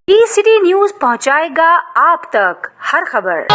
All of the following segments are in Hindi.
सिटी न्यूज पहुंचाएगा आप तक हर खबर।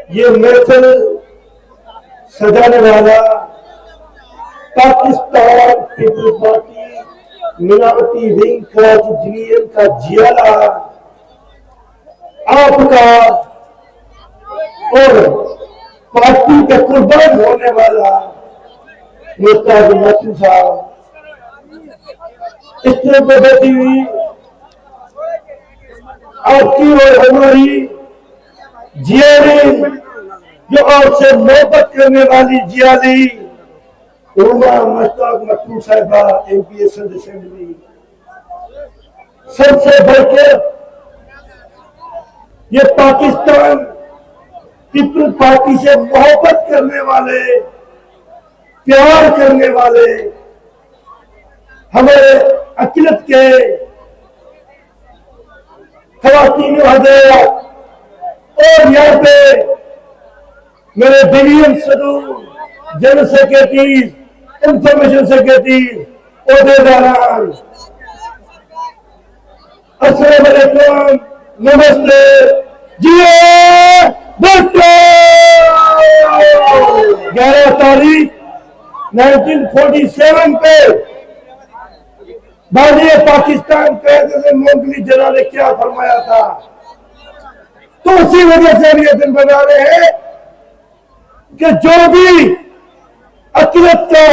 ये महफिल सजाने वाला पाकिस्तान पीपल पार्टी मिनावटी विंग का का जियाला आपका और पार्टी का कुर्बान होने वाला मुस्ताद मसूद साहब इस तरह पर बैठी हुई आपकी और हमारी जियाली जो आपसे मोहब्बत करने वाली जियाली उमा मुस्ताद मसूद साहिबा MP असेंबली सबसे बढ़कर ये पाकिस्तान पीपल पार्टी से मोहब्बत करने वाले प्यार करने वाले हमारे अकिलत के खवातीन हज़रात और यहाँ पे मेरे डिवीजन सदर जनरल सेक्रेटरीज इंफॉर्मेशन सेक्रेटरीज ओहदेदारान अस्सलाम वालेकुम नमस्ते जिए 11 तारीख 1947 पे बाज़ पाकिस्तान कैद मोगली जना ने क्या फरमाया था, तो उसी वजह से ये दिन बना रहे हैं कि जो भी अकिलत का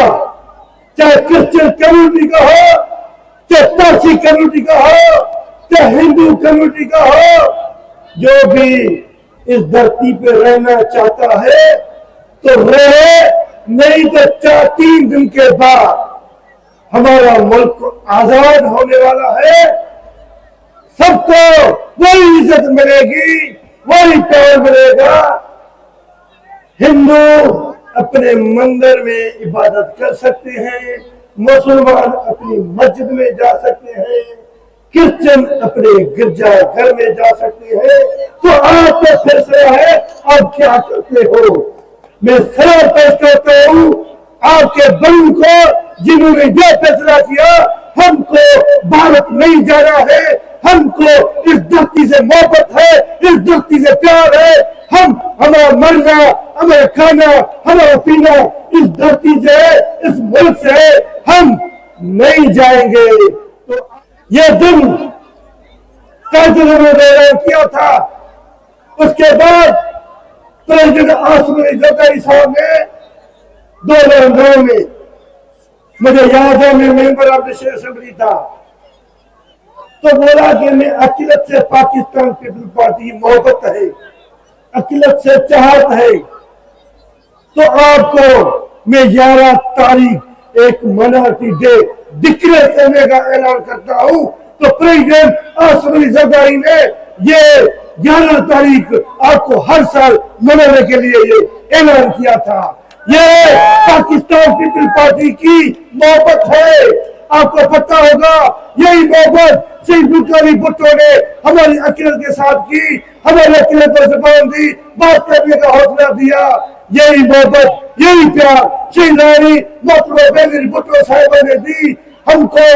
चाहे क्रिश्चियन कम्युनिटी का हो, चाहे पारसी कम्युनिटी का हो, चाहे हिंदू कम्युनिटी का हो, जो भी इस धरती पे रहना चाहता है तो रहे, नहीं तो 3 दिन के बाद हमारा मुल्क आजाद होने वाला है। सबको वही इज्जत मिलेगी, वही प्यार मिलेगा। हिंदू अपने मंदिर में इबादत कर सकते हैं, मुसलमान अपनी मस्जिद में जा सकते हैं, क्रिश्चियन अपने गिरजा घर में जा सकते हैं। तो आपका फैसला है आप क्या करते हो। मैं सलाम पेश करता हूँ आपके बहन को जिन्होंने यह फैसला किया हमको भारत नहीं जाना है, हमको इस धरती से मोहब्बत है, इस धरती से प्यार है, हमारा मरना, हमारा खाना, हमारा पीना इस धरती से, इस मुल्क से हम नहीं जाएंगे। तो ये दिन किया था, उसके बाद प्रेसिडेंट आसिफ जरदारी साहब ने 2009 में, मुझे याद है मैं मेंबर ऑफ नेशनल असेंबली था, तो बोला कि मैं अकिलत से पाकिस्तान पीपल्स पार्टी की मोहब्बत है, अकिलत से चाहत है, तो आपको मैं 11 तारीख एक माइनॉरिटी डे डिक्लेयर करने का ऐलान करता हूं। तो प्रेसिडेंट आसिफ जरदारी ने ये 11 तारीख आपको हर साल मनाने के लिए ये ऐलान किया था। ये पाकिस्तान पीपल्स पार्टी की मोहब्बत है। आपको पता होगा यही मोहब्बत सैयद भुट्टो ने हमारी अकिलत के साथ की, हमारी अकिलत को ज़बान दी, बात करने का हौसला दिया। यही मोहब्बत, यही प्यार सैयद भुट्टो साहिबा ने दी हमको।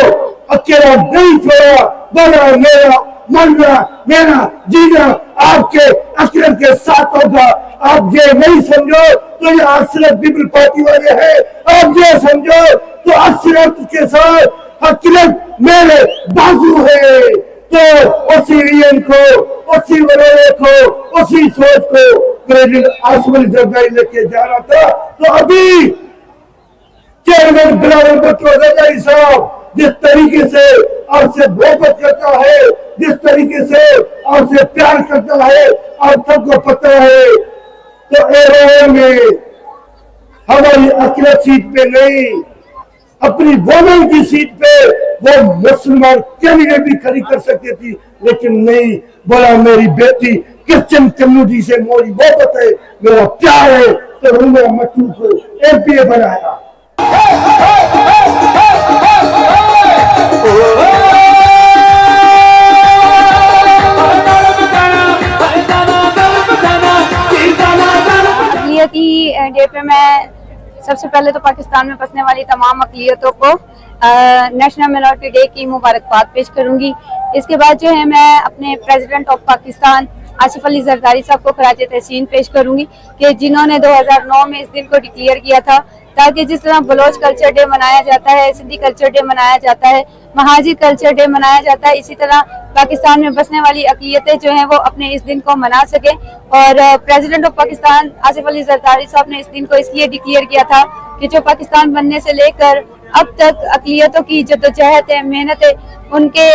अकेला नहीं छोड़ा, बना मेरा मरना, मेरा जीना आपके अकिलत के साथ होगा। आप ये नहीं समझो तो ये अक्सर पीपल्स पार्टी वाले हैं, आप ये समझो तो अक्सर के साथ अकिलत मेरे बाजू है। तो उसी रियन को, उसी वरोले को, उसी सोच को प्रेसिडेंट आसिफ जरदारी लेके जा रहा था। तो अभी चेयरमैन बिलावल भुट्टो जरदारी साहब जिस तरीके से आपसे मोहब्बत करता है, जिस तरीके से आपसे प्यार करता है, आप सबको पता है। तो एरोए में हमारी अकिलत सीट पे नहीं, अपनी वोमेन की सीट पे वो मुसलमान कैंडिडेट भी खड़ी कर सकती थी, लेकिन नहीं, बोला मेरी बेटी क्रिश्चियन कम्युनिटी से मेरी मोहब्बत है, मेरा प्यार है, तो उन्होंने मट्टू को एमपी बनाया। अक़लियती डे पे मैं सबसे पहले तो पाकिस्तान में बसने वाली तमाम अक़लियतों को नेशनल माइनॉरिटी डे की मुबारकबाद पेश करूंगी। इसके बाद जो है मैं अपने प्रेसिडेंट ऑफ पाकिस्तान आसिफ अली जरदारी साहब को खराज तहसीन पेश करूंगी कि जिन्होंने 2009 में इस दिन को डिक्लेयर किया था, ताकि जिस तरह बलोच कल्चर डे मनाया जाता है, सिंधी कल्चर डे मनाया जाता है, महाजी कल्चर डे मनाया जाता है, इसी तरह पाकिस्तान में बसने वाली अक़लियतें जो हैं वो अपने इस दिन को मना सके। और प्रेसिडेंट ऑफ पाकिस्तान आसिफ अली जरदारी साहब ने इस दिन को इसलिए डिक्लेयर किया था कि जो पाकिस्तान बनने से लेकर अब तक अक़लियतों की जद्दोजहद है, मेहनत है, उनके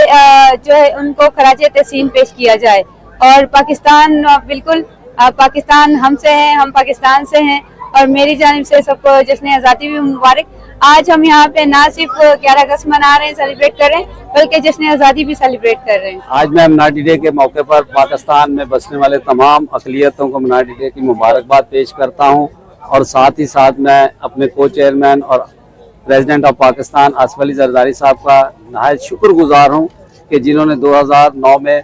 जो है उनको खराज तहसीन पेश किया जाए। और पाकिस्तान बिल्कुल पाकिस्तान हमसे है, हम पाकिस्तान से हैं, और मेरी जानिब से सबको जश्न आज़ादी भी मुबारक। आज हम यहाँ पे ना सिर्फ 11 अगस्त मना रहे हैं, सेलिब्रेट कर रहे हैं, बल्कि जश्न आज़ादी भी सेलिब्रेट कर रहे हैं। आज मैं माइनॉरिटी डे के मौके पर पाकिस्तान में बसने वाले तमाम अक़लियतों को माइनॉरिटी डे की मुबारकबाद पेश करता हूँ, और साथ ही साथ मैं अपने को चेयरमैन और प्रेसिडेंट ऑफ पाकिस्तान आसिफ अली जरदारी साहब का नहायत शुक्रगुजार हूँ कि जिन्होंने 2009 में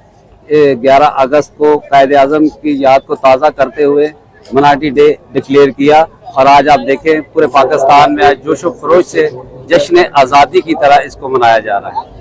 11 अगस्त को कायदे आज़म की याद को ताज़ा करते हुए माइनॉरिटी डे डिक्लेयर किया। और आज आप देखें पूरे पाकिस्तान में आज जोशो खरोश से जश्न आज़ादी की तरह इसको मनाया जा रहा है।